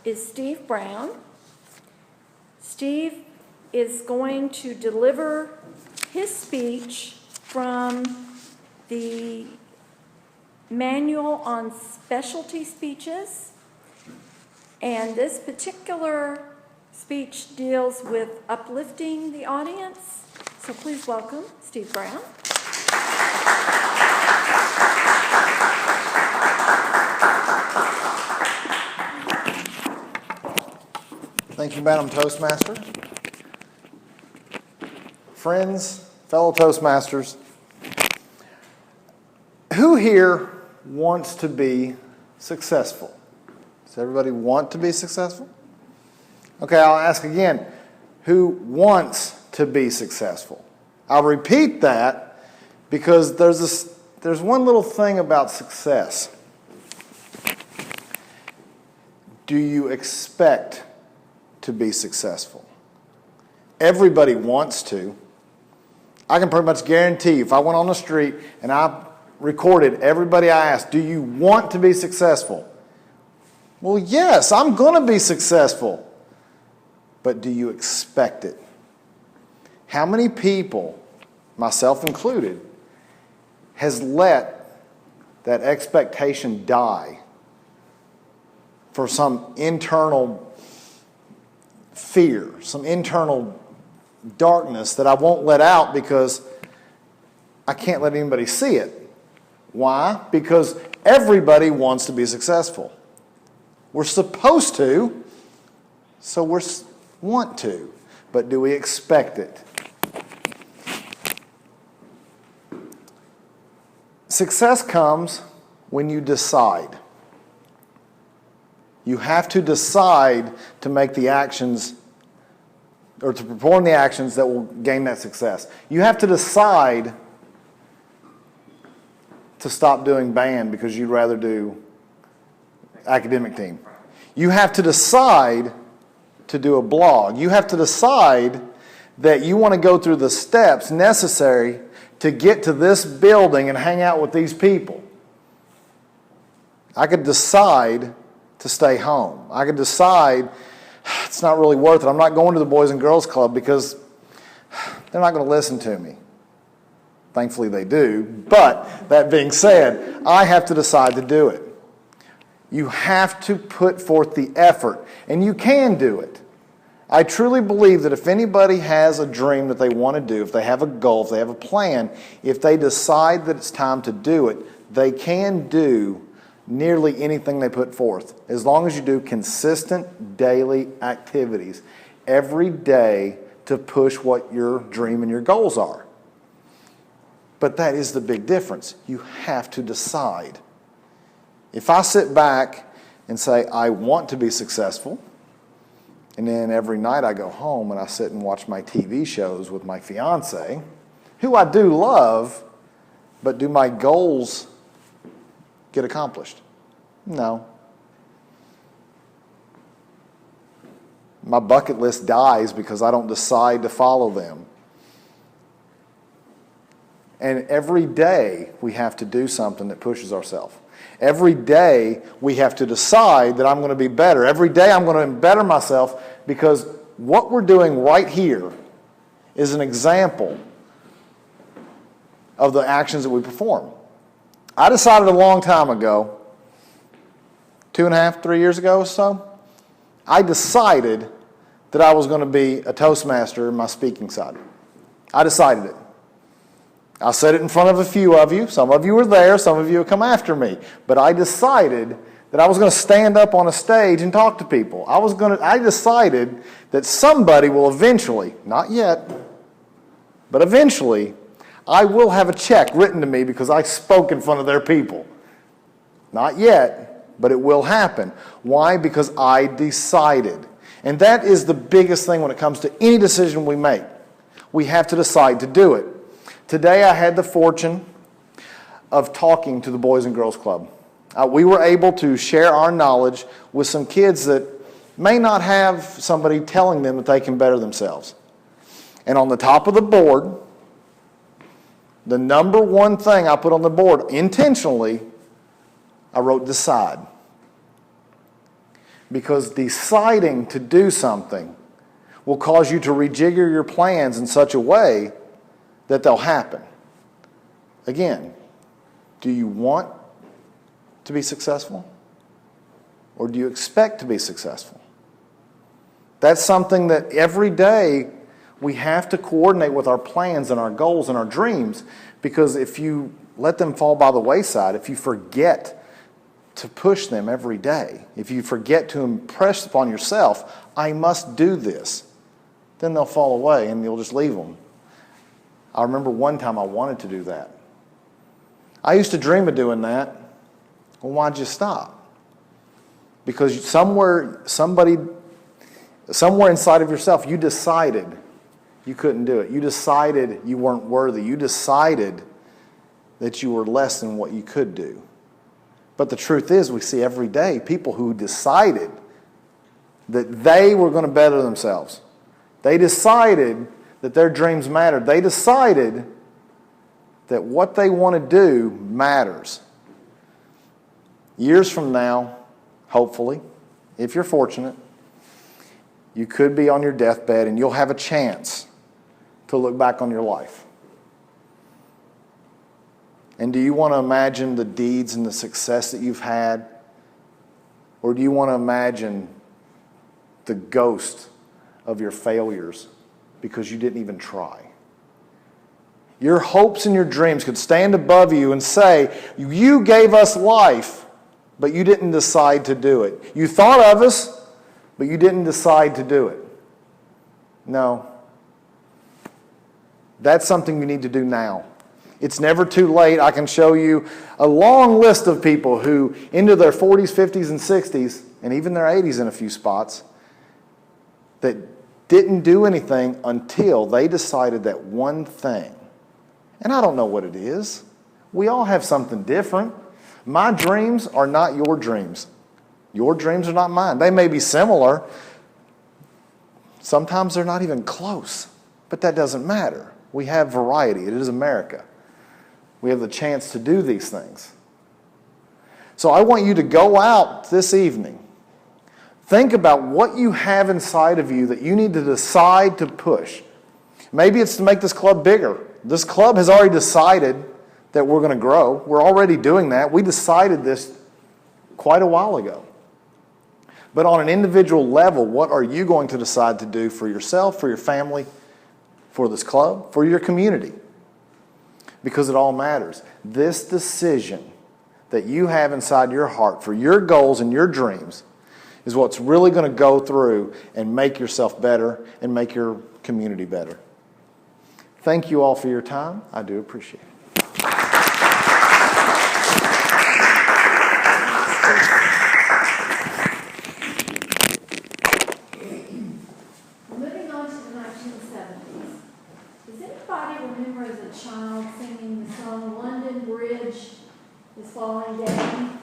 is Steve Brown. Steve is going to deliver his speech from the Manual on Specialty Speeches. And this particular speech deals with uplifting the audience. So please welcome Steve Brown. Thank you, Madam Toastmaster. Friends, fellow Toastmasters, who here wants to be successful? Does everybody want to be successful? Okay, I'll ask again. Who wants to be successful? I'll repeat that because there's one little thing about success. Do you expect to be successful? Everybody wants to. I can pretty much guarantee you, if I went on the street and I recorded everybody I asked, do you want to be successful? Well, yes, I'm going to be successful. But do you expect it? How many people, myself included, has let that expectation die for some internal fear, some internal darkness that I won't let out because I can't let anybody see it? Why? Because everybody wants to be successful. We're supposed to, so we want to, but do we expect it? Success comes when you decide. You have to decide to make the actions or to perform the actions that will gain that success. You have to decide to stop doing band because you'd rather do academic team. You have to decide to do a blog. You have to decide that you want to go through the steps necessary to get to this building and hang out with these people. I could decide to stay home. I could decide it's not really worth it. I'm not going to the Boys and Girls Club because they're not going to listen to me. Thankfully they do. But that being said, I have to decide to do it. You have to put forth the effort, and you can do it. I truly believe that if anybody has a dream that they want to do, if they have a goal, if they have a plan, if they decide that it's time to do it, they can do nearly anything they put forth, as long as you do consistent daily activities every day to push what your dream and your goals are. But that is the big difference. You have to decide. If I sit back and say, I want to be successful, and then every night I go home and I sit and watch my TV shows with my fiance, who I do love, but do my goals get accomplished? No. My bucket list dies because I don't decide to follow them. And every day we have to do something that pushes ourselves. Every day we have to decide that I'm going to be better. Every day I'm going to better myself because what we're doing right here is an example of the actions that we perform. I decided a long time ago, 2.5, 3 years ago or so, I decided that I was going to be a Toastmaster in my speaking side. I decided it. I said it in front of a few of you. Some of you were there. Some of you have come after me. But I decided that I was going to stand up on a stage and talk to people. I decided that somebody will eventually, not yet, but eventually, I will have a check written to me because I spoke in front of their people. Not yet, but it will happen. Why? Because I decided. And that is the biggest thing when it comes to any decision we make. We have to decide to do it. Today I had the fortune of talking to the Boys and Girls Club. We were able to share our knowledge with some kids that may not have somebody telling them that they can better themselves. And on the top of the board, the number one thing I put on the board intentionally, I wrote decide. Because deciding to do something will cause you to rejigger your plans in such a way that they'll happen. Again, do you want to be successful? Or do you expect to be successful? That's something that every day we have to coordinate with our plans and our goals and our dreams, because if you let them fall by the wayside, if you forget to push them every day, if you forget to impress upon yourself, I must do this, then they'll fall away and you'll just leave them. I remember one time I wanted to do that. I used to dream of doing that. Well, why'd you stop? Because somewhere inside of yourself, you decided you couldn't do it. You decided you weren't worthy. You decided that you were less than what you could do. But the truth is, we see every day people who decided that they were going to better themselves. They decided that their dreams mattered. They decided that what they want to do matters. Years from now, hopefully, if you're fortunate, you could be on your deathbed and you'll have a chance to look back on your life. And do you want to imagine the deeds and the success that you've had? Or do you want to imagine the ghost of your failures because you didn't even try? Your hopes and your dreams could stand above you and say, you gave us life, but you didn't decide to do it. You thought of us, but you didn't decide to do it. No. That's something you need to do now. It's never too late. I can show you a long list of people who, into their 40s, 50s, and 60s, and even their 80s in a few spots, that didn't do anything until they decided that one thing. And I don't know what it is. We all have something different. My dreams are not your dreams. Your dreams are not mine. They may be similar. Sometimes they're not even close. But that doesn't matter. We have variety. It is America. We have the chance to do these things. So I want you to go out this evening. Think about what you have inside of you that you need to decide to push. Maybe it's to make this club bigger. This club has already decided that we're going to grow. We're already doing that. We decided this quite a while ago. But on an individual level, what are you going to decide to do for yourself, for your family, for this club, for your community? Because it all matters. This decision that you have inside your heart for your goals and your dreams is what's really going to go through and make yourself better and make your community better. Thank you all for your time. I do appreciate it. Moving on to the 1970s. Does anybody remember as a child singing the song "London Bridge is Falling Down"?